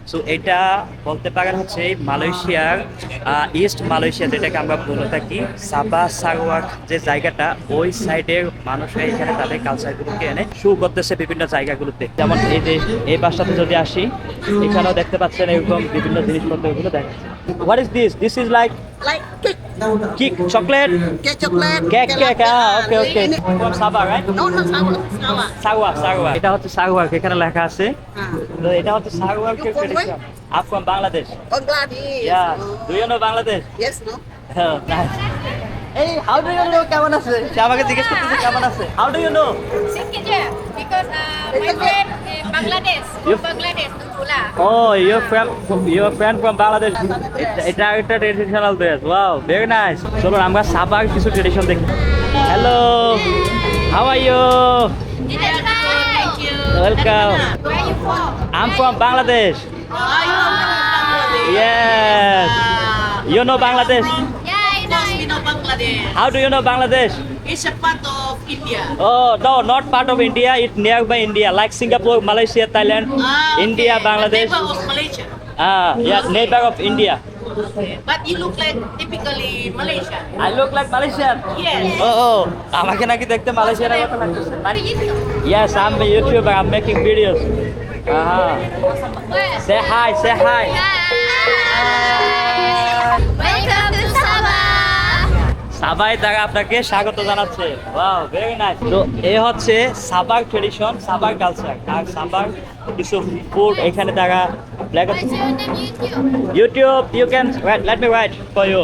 সো এটা বলতে পারেন হচ্ছে মালয়েশিয়ার ইস্ট মালয়েশিয়া, যেটাকে আমরা বলে থাকি সাবা সারওয়াক যে জায়গাটা, ওই সাইডের মানুষরা এখানে তাদের কালচারগুলোকে এনে শো করতেছে বিভিন্ন জায়গাগুলোতে। যেমন এই যে এই পাশটাতে যদি আসি, এখানেও দেখতে পাচ্ছেন এরকম বিভিন্ন জিনিসপত্রগুলো দেখাচ্ছে। What is this? This is like cake. Cake, chocolate? Cake chocolate. Cake. Okay, okay. From Sabah, right? No, not sour. Sarawak. এটা হচ্ছে সারওয়াক, এখানে লেখা আছে। তো এটা হচ্ছে সারওয়াকের You from tradition. I'm from Bangladesh. Bangladesh. Yeah. Oh. Do you know Bangladesh? Yes, no. Oh, nice. Hey, how do you know কেমন আছে? সে আমাকে জিজ্ঞেস করতেছে কেমন আছে। How do you know? Sikit je. Because my friend Bangladesh. You- From Bangladesh, tentulah. Oh, your friend from Bangladesh. এটা একটা traditional dress. Wow, very nice. চলো আমরা সাবার কিছু ট্রেডিশন দেখি। Hello. How are you? Thank you. Welcome. Where are you from? I'm from Bangladesh. Yes. You know Bangladesh? Yeah, I know. You know Bangladesh. How do you know Bangladesh? It's a part of India. Oh, no, not part of India. It's nearby India, like Singapore, Malaysia, Thailand, India, Bangladesh. Neighbor of Malaysia. Yeah, neighbor of India. But you look like typically Malaysian. I look like Malaysian. Yes. Oh, আমাকে নাকি দেখতে মালয়েশিয়ার মতো লাগতেছে। What are you doing? Yes, I'm a YouTuber. I'm making videos. Where? Say hi, say hi. Welcome to Sabah. সাবাই তারা আপনাকে স্বাগত জানাচ্ছে। Wow, very nice. তো এ হচ্ছে সাবার ট্রেডিশন, সাবার কালচার। আর সাবার কিছু ফুড এখানে তারা লেখা। What's your name YouTube? YouTube, you can write, let me write for you.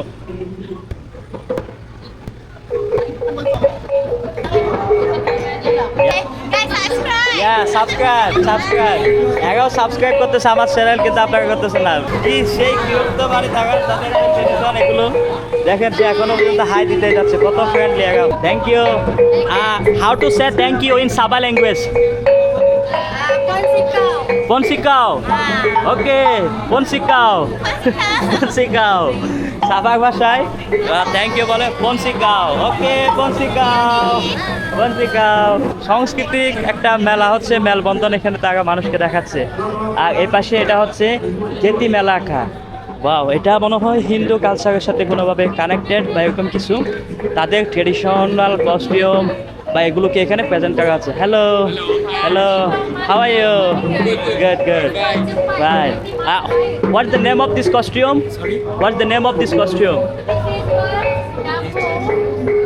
Subscribe এগাও সাবস্ক্রাইব করতেছে আমার চ্যানেল, কিন্তু আপনারা করতেছেন না। কি সেই কিউট তো মানে তাদের ট্রেডিশন এগুলো দেখেন, যে এখনো পর্যন্ত হাই দিতে যাচ্ছে, কত ফ্রেন্ডলি এগাও। Thank you. How to say thank you in Sabah language? Ponsikau. পনসিকাও। ওকে, পনসিকাও। পনসিকাও সাবা ভাষায় থ্যাংক ইউ বলে পনসিকাও। ওকে, পনসিকাও। পনসিকাও সাংস্কৃতিক একটা মেলা হচ্ছে, মেলবন্ধন, এখানে তারা মানুষকে দেখাচ্ছে। আর এই পাশে এটা হচ্ছে জেতি মেলাকা। ওয়াও, এটা মনে হয় হিন্দু কালচারের সাথে কোনোভাবে কানেক্টেড বা এরকম কিছু। তাদের ট্রেডিশনাল কস্টিউম বা এগুলোকে এখানে প্রেজেন্ট করা আছে। Hello hello, how are you? Good good, right. What is the name of this costume? What is the name of this costume?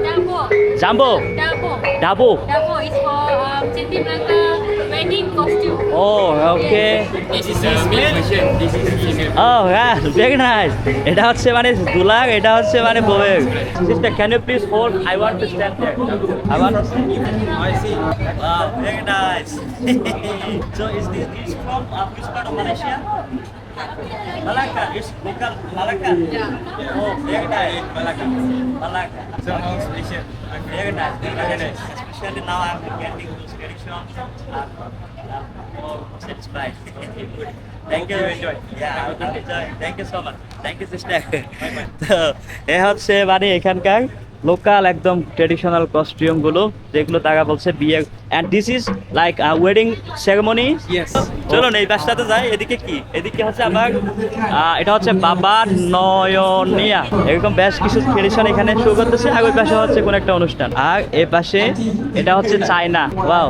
Dabo. Jumbo? Dabo. Dabo? Dabo is for Citi Melaka wedding costume. Oh okay. This is male version. This is female. Oh হ্যাঁ, very nice. এটা হচ্ছে মানে দুলার, এটা হচ্ছে মানে বউয়ের। Sister, can you please hold? I want to stand there. I want to stand. I see. Wow, very nice. So is this from which part of Malaysia? Malacca. It's local Malacca. Yeah. Oh, very nice. Malacca. Malacca. So Malaysia. Very nice. Very nice. Especially now I'm getting those traditions. I'm more satisfied. Thank you. Enjoy. Yeah, I will enjoy. Thank you so much. Thank you, sister. তো এ হচ্ছে মানে এখানকার local একদম traditional কস্টিউমগুলো, যেগুলো তারা বলছে বিয়ের। And this is like wedding ceremony. Yes. চলুন এই পাশটাতে যাই। এদিকে কি? এদিকে হচ্ছে আমার এটা হচ্ছে বাবার নয়নিয়া, এরকম বেশ কিছু ট্রেডিশন এখানে শুরু করতেছে। আর ওই পাশে হচ্ছে কোনো একটা অনুষ্ঠান। আর এ পাশে এটা হচ্ছে চায়না। ওয়াও,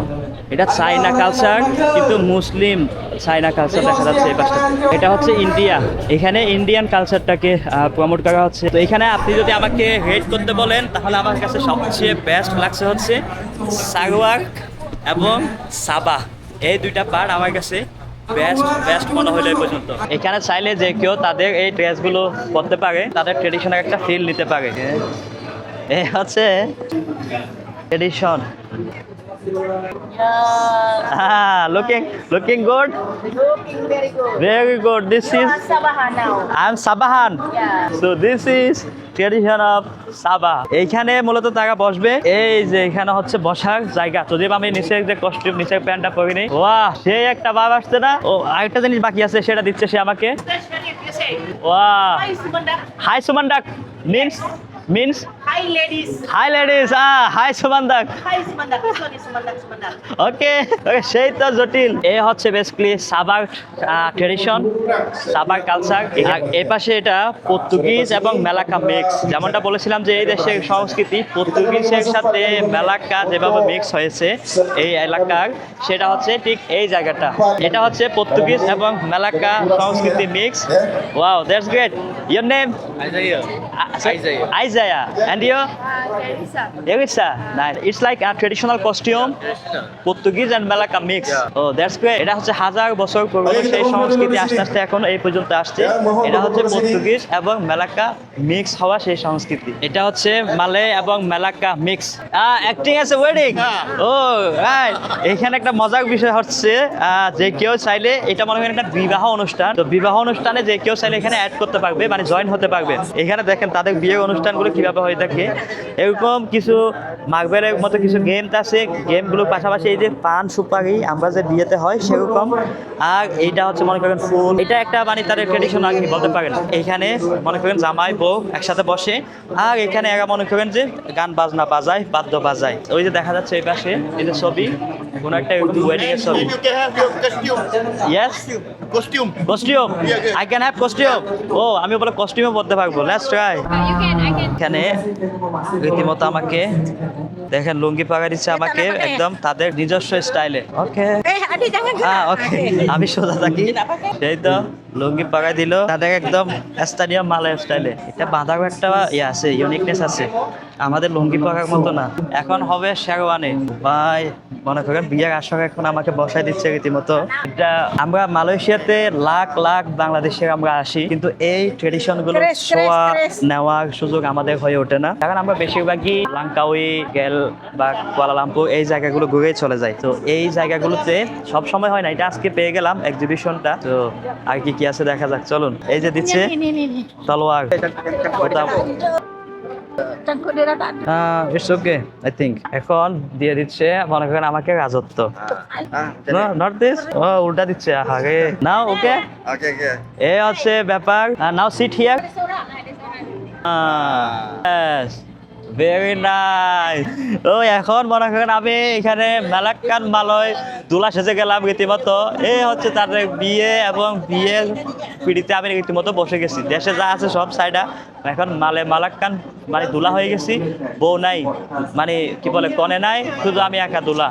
এটা চায়না কালচার, কিন্তু মুসলিম চায়না কালচার দেখা যাচ্ছে এই পাশটা। এটা হচ্ছে ইন্ডিয়া, এখানে ইন্ডিয়ান কালচারটাকে প্রমোট করা হচ্ছে। তো এখানে আপনি যদি আমাকে রেট করতে বলেন, তাহলে আমার কাছে সবচেয়ে বেস্ট লাগছে হচ্ছে সারওয়ার এবং সাবা। এই দুইটা পার্ট আমার কাছে বেস্ট মনে হলো এই পর্যন্ত। এখানে চাইলে যে কেউ তাদের এই ড্রেসগুলো পরতে পারে, তাদের ট্রেডিশনাল একটা ফিল নিতে পারে। এই হচ্ছে tradition. Looking good. Looking very good. Very good. This is Sabahan now. I'm Sabahan. Yeah. So this is tradition of Sabah. এইখানে মূলত তারা বসবে। এই যে এখানে হচ্ছে বসার জায়গা। যদি আমি নিচে যে কস্টিউম, নিচে প্যান্টটা পরে নিই, ওয়াহ, সেই একটা ভাব আসছে না? ও আরেকটা জিনিস বাকি আছে, সেটা দিচ্ছে সে আমাকে। Especially if you say, ওয়াহ, hi Sumandak, হাই সুমানদাক means hi ladies. Hi ladies. Hi সুমানদাক। Hi Sumandak, this one is Sumandak. Okay okay, সেই তো জটিল। এ হচ্ছে বেসিক্যালি সাবার ট্রেডিশন, সাবার কালচার। আর এই পাশে এটা পর্তুগিজ এবং মেলাকা মিক্স। যেমনটা বলেছিলাম যে এই দেশের সংস্কৃতি পর্তুগিজের সাথে মেলাকা যেভাবে মিক্স হয়েছে এই এলাকার, সেটা হচ্ছে ঠিক এই জায়গাটা। এটা হচ্ছে পর্তুগিজ এবং মেলাকা সংস্কৃতি mix. Wow, that's great. Your name? Isaiah. Isaiah. And you? Teresa. Teresa. Nice. It's like a traditional costume. Portuguese and Melaka mix. Oh that's great. এটা হচ্ছে হাজার বছর পুরনো সেই সংস্কৃতি, আস্তে আস্তে এখন এই পর্যন্ত আসছে। এটা হচ্ছে পর্তুগিজ এবং মেলাকা মিক্স হওয়া সেই সংস্কৃতি। এটা হচ্ছে মালে এবং Melaka mix. Acting as a wedding. Oh right. এখানে একটা মজার বিষয় হচ্ছে যে কেউ চাইলে, এটা মনে হয় একটা বিবাহ অনুষ্ঠান, তো বিবাহ অনুষ্ঠানে যে কেউ চাইলে এখানে অ্যাড করতে পারবে, মানে জয়েন হতে পারবে। এখানে দেখেন তাদের বিয়ের অনুষ্ঠানগুলো কিভাবে হয়ে থাকে। এরকম কিছু মার্বেলের মতো কিছু গেম আছে, গেমগুলোর পাশাপাশি এই যে পান সুপারি আমরা যে বিয়েতে হয় সেরকম। আর এইটা হচ্ছে মনে করেন ফুল, এটা একটা মানে তাদের ট্রেডিশন আর কি বলতে পারেন। এইখানে মনে করেন জামাই বউ একসাথে বসে, আর এখানে এরা মনে করেন যে গান বাজনা বাজায়, বাদ্য বাজায়। ওই যে দেখা যাচ্ছে এই পাশে এই যে ছবি, কোনো একটা এরকম ওয়েডিং এর ছবি। You can have your costume. Yes, Costume. Costume. I can have costume. ও আমি বলে কস্টিউমও পরতে পারবো। Let's try. You can, I can. এখানে রীতিমতো আমাকে দেখেন লুঙ্গি পাকা দিচ্ছে আমাকে একদম তাদের নিজস্ব স্টাইলে। ওকে Eh, adik jangan gerak. ওকে, আমি সোজা থাকি। সেই তো লুঙ্গি পাকাই দিল তাদের একদম স্টাডিয়াম মালয় স্টাইলে। এটা বাঁধারও একটা ইয়ে আছে, ইউনিকনেস আছে, আমাদের লুঙ্গি পাকার মতো না। এখন হবে শেরওয়ানি ভাই, মনে করেন বিয়ের আসর এখন আমাকে বসাই দিচ্ছে রীতিমতো। এটা আমরা মালয়েশিয়াতে লাখ লাখ বাংলাদেশের আমরা আসি, কিন্তু এই ট্রেডিশন গুলো ছোঁয়া নেওয়ার সুযোগ আমাদের হয়ে ওঠে না, কারণ আমরা বেশিরভাগই লাংকাউই গেল বা কুয়ালালামপুর এই জায়গাগুলো ঘুরেই চলে যাই। তো এই জায়গাগুলোতে সব সময় হয় না, এটা আজকে পেয়ে গেলাম এক্সিবিশনটা। তো আর কি কি আছে দেখা যাক, চলুন। এই যে দিচ্ছে তলোয়ার, ইটস ওকে আই থিঙ্ক। এখন দিয়ে দিচ্ছে মনে করেন আমাকে রাজত্ব, নট দিস, ও উল্টা দিচ্ছে আগে। নাও ওকে, এ হচ্ছে ব্যাপার। Now sit here. Very nice. ও এখন মনে করেন আমি এখানে মালাক্কান মালয় দুলা সেজে গেলাম রীতিমতো। এই হচ্ছে তাদের বিয়ে, এবং বিয়ের পিড়িতে আমি রীতিমতো বসে গেছি। দেশে যা আছে সব সাইডা, এখন মালাক্কান মানে দুলা হয়ে গেছি। বউ নাই, মানে কি বলে কনে নাই, শুধু আমি একা দুলা।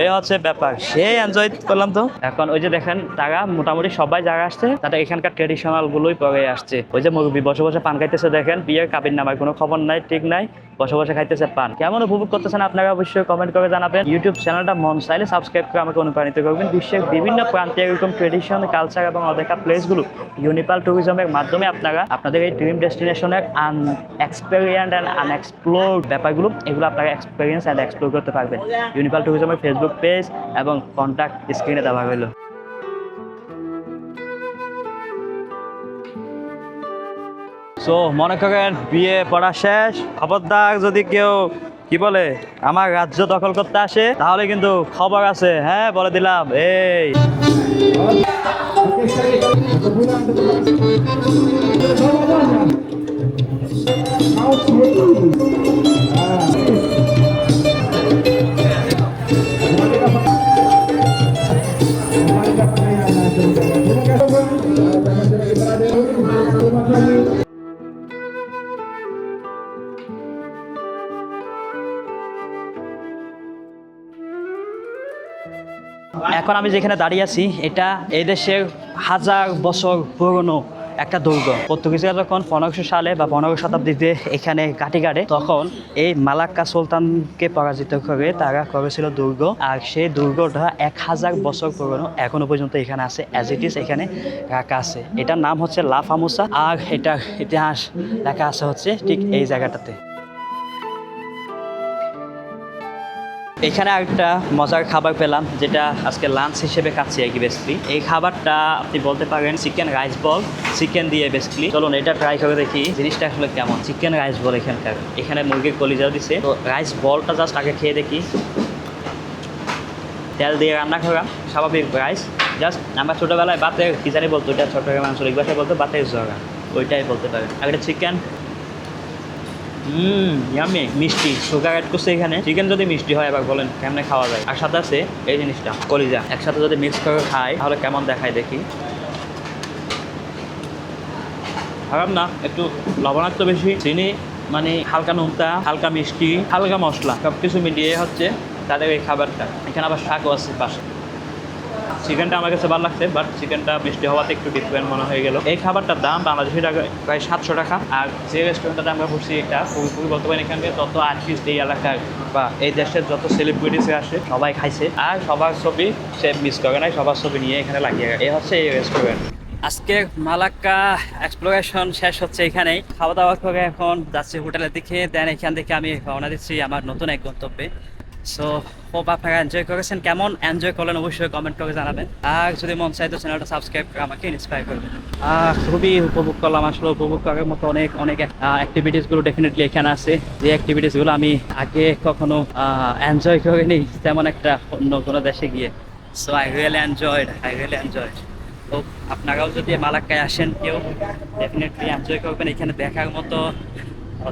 এই হচ্ছে ব্যাপার, সে এনজয় করলাম। তো এখন ওই যে দেখেন তারা মোটামুটি সবাই যারা আসছে তারা এখানকার ট্রেডিশনাল গুলোই পরে আসছে। ওই যে মুরব্বী বসে বসে পান খাইতেছে, দেখেন বিয়ের কাবিন নামার কোনো খবর নাই, ঠিক নাই, বসে বসে খাইতেছে পান। কেমন উপভোগ করতেছেন আপনারা অবশ্যই কমেন্ট করে জানাবেন। ইউটিউব চ্যানেলটা মন চাইলে সাবস্ক্রাইব করে আমাকে অনুপ্রাণিত করবেন। বিশ্বের বিভিন্ন প্রান্তে এরকম ট্রেডিশন, কালচার এবং অদেখা প্লেসগুলো ইউনিপাল ট্যুরিজমের মাধ্যমে আপনারা আপনাদের এই ড্রিম ডেস্টিনেশনের আনএক্সপেরিয়েন্স অ্যান্ড আনএক্সপ্লোর্ড ব্যাপারগুলো এগুলো আপনারা এক্সপেরিয়েন্স অ্যান্ড এক্সপ্লোর করতে পারবেন। ইউনিপাল ট্যুরিজমের ফেসবুক পেজ এবং কন্ট্যাক্ট স্ক্রিনে দেওয়া হলো। সো মনে করেন বিয়ে পড়া শেষ, খবরদার যদি কেউ কি বলে আমার রাজ্য দখল করতে আসে তাহলে কিন্তু খবর আছে, হ্যাঁ বলে দিলাম। এই এখন আমি যেখানে দাঁড়িয়ে আছি এটা এই দেশের 1000 বছর পুরনো একটা দুর্গ। পর্তুগিজরা যখন 1500 সালে বা 15 শতাব্দীতে এখানে কাটি কাটে, তখন এই মালাক্কা সুলতানকে পরাজিত করে তারা করেছিল দুর্গ। আর সেই দুর্গটা 1000 বছর পুরনো, এখনো পর্যন্ত এখানে আছে, অ্যাজ ইট ইজ এখানে রাখা আছে। এটার নাম হচ্ছে লা ফামোসা, আর এটার ইতিহাস লেখা আছে হচ্ছে ঠিক এই জায়গাটাতে। এখানে আরেকটা মজার খাবার পেলাম, যেটা আজকে লাঞ্চ হিসেবে খাচ্ছি আর কি। বেসিক্যালি এই খাবারটা আপনি বলতে পারেন চিকেন রাইস বল, চিকেন দিয়ে বেসিক্যালি। চলুন এটা ট্রাই করে দেখি জিনিসটা আসলে কেমন। চিকেন রাইস বল এখানকার, এখানে মুরগির কলিজাও দিছে। তো রাইস বলটা জাস্ট আগে খেয়ে দেখি। তেল দিয়ে রান্না করা স্বাভাবিক রাইস, জাস্ট আমরা ছোটোবেলায় বাতের কি জানি বলতো, ওইটা চট্টগ্রাম আঞ্চলিক ভাষায় বলতো বাতের জগা, ওইটাই বলতে পারেন। আর এটা চিকেন ইয়ামি, মিষ্টি, সুগার অ্যাড করছে এখানে। চিকেন যদি মিষ্টি হয় এবার বলেন কেমনে খাওয়া যায়। আর সাথে আছে এই জিনিসটা কলিজা, একসাথে যদি মিক্স করে খাই তাহলে কেমন দেখায় দেখি। খারাপ না, একটু লবণাক্ত বেশি, চিনি মানে হালকা নোনতা, হালকা মিষ্টি, হালকা মশলা, সব কিছু মিলিয়ে হচ্ছে তাদের এই খাবারটা। এখানে আবার শাকও আছে পাশে। চিকেনটা আমার কাছে ভালো লাগছে, বাট চিকেনটা মিষ্টি হওয়াতে একটু ডিফারেন্ট মনে হয়ে গেল। এই খাবারটার দাম বাংলাদেশি টাকা প্রায় 700 টাকা। আর যে রেস্টুরেন্টটাতে আমরা বসছি এটা পুরোপুরি বলতে পারেন এখানকার যত আর্টিস্ট এই এলাকার বা এই দেশের যত সেলিব্রিটিস আসে সবাই খাইছে, আর সবার ছবি সে মিস করে নাই, সবার ছবি নিয়ে এখানে লাগিয়ে গেছে। এই হচ্ছে এই রেস্টুরেন্ট। আজকে মালাক্কা এক্সপ্লোরেশন শেষ হচ্ছে এখানেই। খাওয়া দাওয়া করে এখন যাচ্ছি হোটেলের দিকে, দেন এখান থেকে আমি রওনা দিচ্ছি আমার নতুন এক গন্তব্যে। সো হোপ আপনারা এনজয় করেছেন, কেমন এনজয় করলেন অবশ্যই কমেন্ট করে জানাবেন। আর যদি মন চাই তো চ্যানেলটা সাবস্ক্রাইব করে আমাকে ইন্সপায়ার করবেন। খুবই উপভোগ করলাম, আসলে উপভোগ করার মতো অনেক অনেক অ্যাক্টিভিটিসগুলো ডেফিনেটলি এখানে আছে, যে অ্যাক্টিভিটিসগুলো আমি আগে কখনো এনজয় করিনি তেমন একটা অন্য কোনো দেশে গিয়ে। So I really enjoyed. তো আপনারাও যদি মালাক্কায় আসেন কেউ ডেফিনেটলি এনজয় করবেন। এখানে দেখার মতো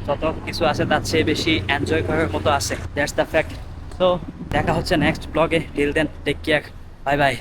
যত কিছু আছে তার চেয়ে বেশি এনজয় করার মতো আছে, দ্যাটস দ্য ফ্যাক্ট। তো দেখা হচ্ছে নেক্সট ব্লগে, till then take care, bye by.